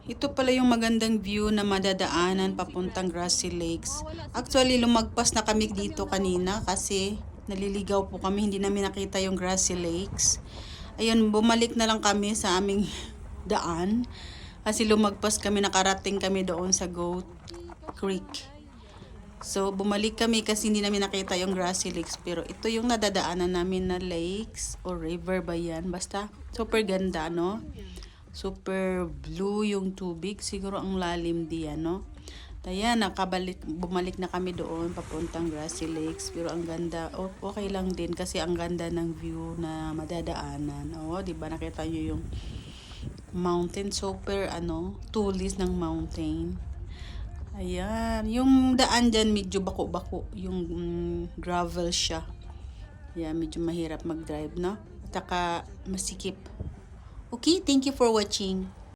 Ito pala yung magandang view na madadaanan papuntang Grassy Lakes. Actually, lumagpas na kami dito kanina kasi naliligaw po kami. Hindi namin nakita yung Grassy Lakes. Ayun, bumalik na lang kami sa aming daan. Kasi lumagpas kami, nakarating kami doon sa Goat Creek. So, bumalik kami kasi hindi namin nakita yung Grassy Lakes. Pero ito yung nadadaanan namin na lakes o river ba yan? Basta, super ganda, no? Super blue yung tubig. Siguro ang lalim diyan, no? Ayan, bumalik na kami doon papuntang Grassy Lakes. Pero ang ganda, okay lang din kasi ang ganda ng view na madadaanan. Oh, di ba nakita nyo yung mountain, super tulis ng mountain. Ayan, yung daan dyan medyo bako-bako, yung gravel siya. Ayan, medyo mahirap mag-drive, no? At saka masikip. Okay, thank you for watching.